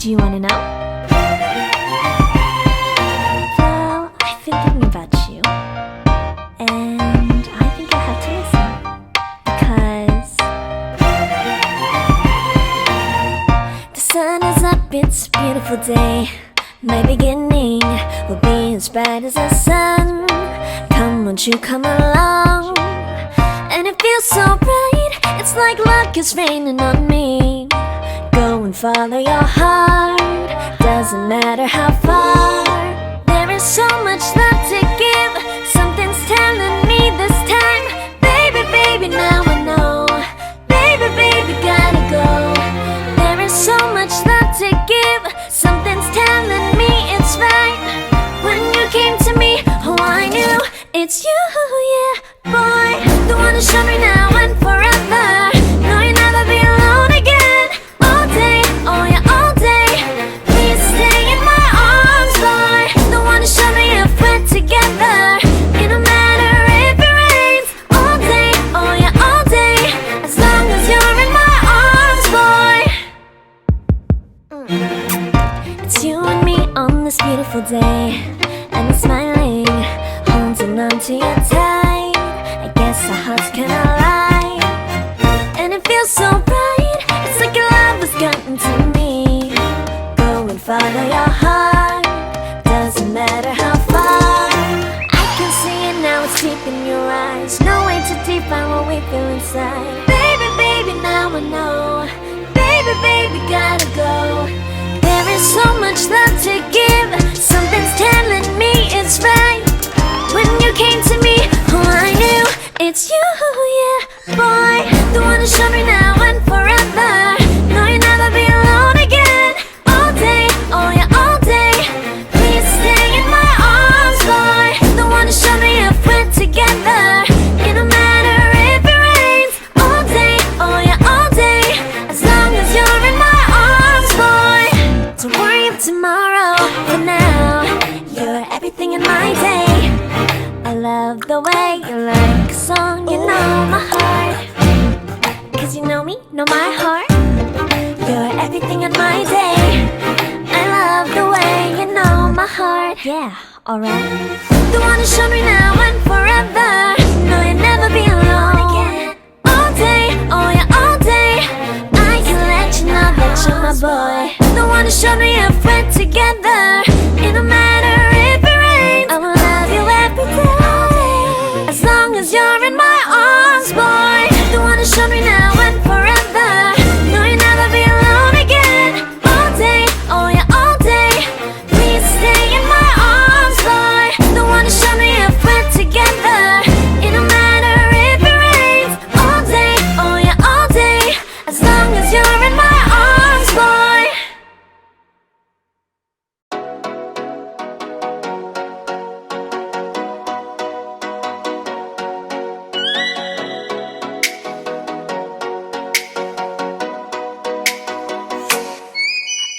Do you wanna know? Well, I've been thinking about you, and I think I have to listen, because the sun is up, it's a beautiful day. My beginning will be as bright as the sun. Come, won't you come along? And it feels so bright, it's like luck is raining on me. Go and follow your heart, doesn't matter how far. There is so much love to give, something's telling me this time. Baby, baby, now I know. Baby, baby, gotta go. There is so much love to give, something's telling me it's right. When you came to me, oh I knew it's you, yeah, boy. The one to show me now and forever. No, you'll never be alone again. All day, oh yeah, all day. Please stay in my arms, boy. The one to show me if we're together. It don't matter if it rains. All day, oh yeah, all day. As long as you're in my arms, boy. It's you and me on this beautiful day, and it's smiling, holding on to you tight. I guess our hearts can align, and it feels so bright. It's like your love has gotten to me. Go and follow your heart, doesn't matter how far. I can see it now, it's deep in your eyes. No way to define what we feel inside. Baby, baby, now I know. Baby, baby, gotta go. There is so much love to give, something's telling me it's right. When you came to me, oh I knew it's you, yeah, boy. The one to show me now and forever. No, you'll never be alone again. All day, oh yeah, all day. Please stay in my arms, boy. The one to show me if we're together. It don't matter if it rains. All day, oh yeah, all day. As long as you're in my arms, boy. Don't worry about tomorrow, for now you're everything in my day. I love the way you like a song, you know my heart. Cause you know me, know my heart. You're everything in my day. I love the way you know my heart. Yeah, alright. The one to show me now and forever. No, you'll never be alone again. All day, oh yeah, all day. I can let you know that you're my boy. The one to show me if we're together. It don't matter if it rains. I will love you every day. As long as you're in my arms, boy. The one to show me now and forever. No, you'll never be alone again. All day, oh yeah, all day. Please stay in my arms, boy. The one to show me if we're together. It don't matter if it rains. All day, oh yeah, all day. As long as you're in my arms, boy.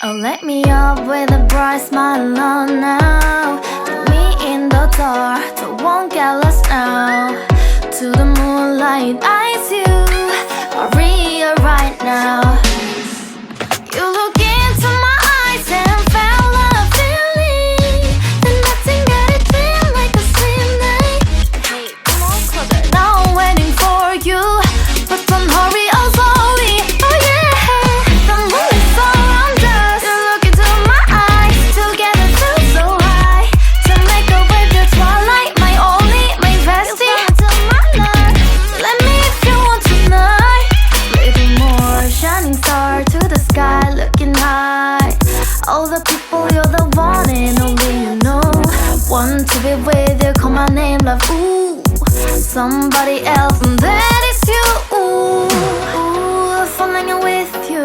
Oh, let me up with a bright smile on now. Put me in the dark, don't won't get lost now. To the moonlight, eyes you, Maria right now. You look into my eyes and felt a feeling. Then nothing got it feel like a slim night. Hey, come on, closer. Now I'm waiting for you, but don't hurry, oh slowly. Oh yeah, the moon is around us. You look into my eyes, together feel so high. To make a wave, the twilight, my only, my bestie. Into my life, let me if you want tonight. Little more shining star to the sky, looking high. All the people, you're the one and only you know. Want to be with you, call my name, love, ooh. Somebody else, and that is you, ooh. Ooh, falling in with you.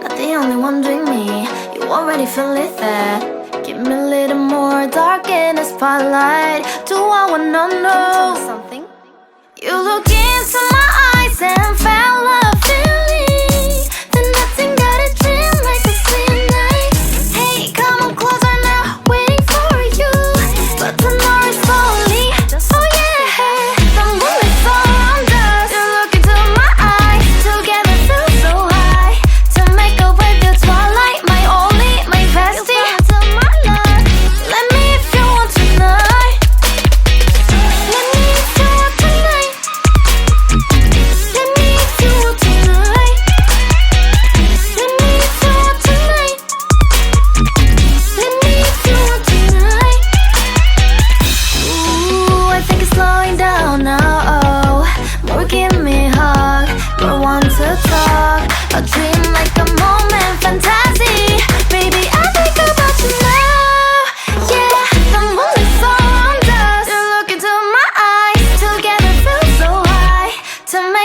Not the only one doing me, you already feel it there. Give me a little more dark in the spotlight. Do I wanna know something? You look into my eyes and felt a feeling. Then nothing got a dream like a slim night. Hey, come on closer now, waiting for you. But tomorrow is slowly. Oh yeah, the moon is around us. You look into my eyes, together feel so high. To make a wave, the twilight.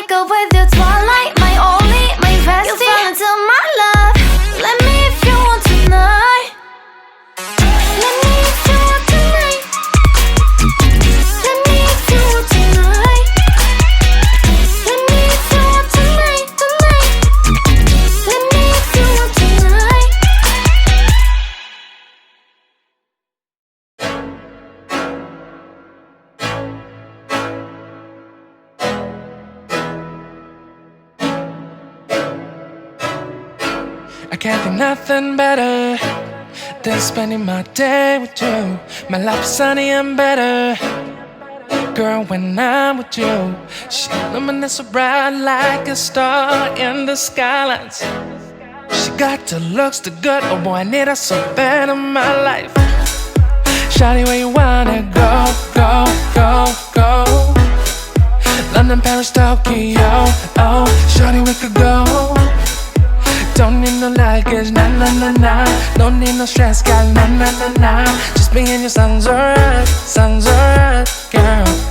wake up with your twilight, my only, my bestie. You fall into my love. Let me if you want tonight. Let me if you want tonight. Let me if you want tonight. Let me if you want tonight, tonight. Let me if you want tonight. I can't think nothing better than spending my day with you. My life is sunny and better, girl, when I'm with you. She illuminates so bright like a star in the skylines. She got the looks, the good, oh boy, I need her so bad in my life. Shawty, where you wanna go, go, go, go? London, Paris, Tokyo, oh, shawty, we could go. Don't need no luggage, nah, nah, nah, nah. Don't need no stress, girl, nah, nah, nah, nah. Just me and your sun's alright, girl.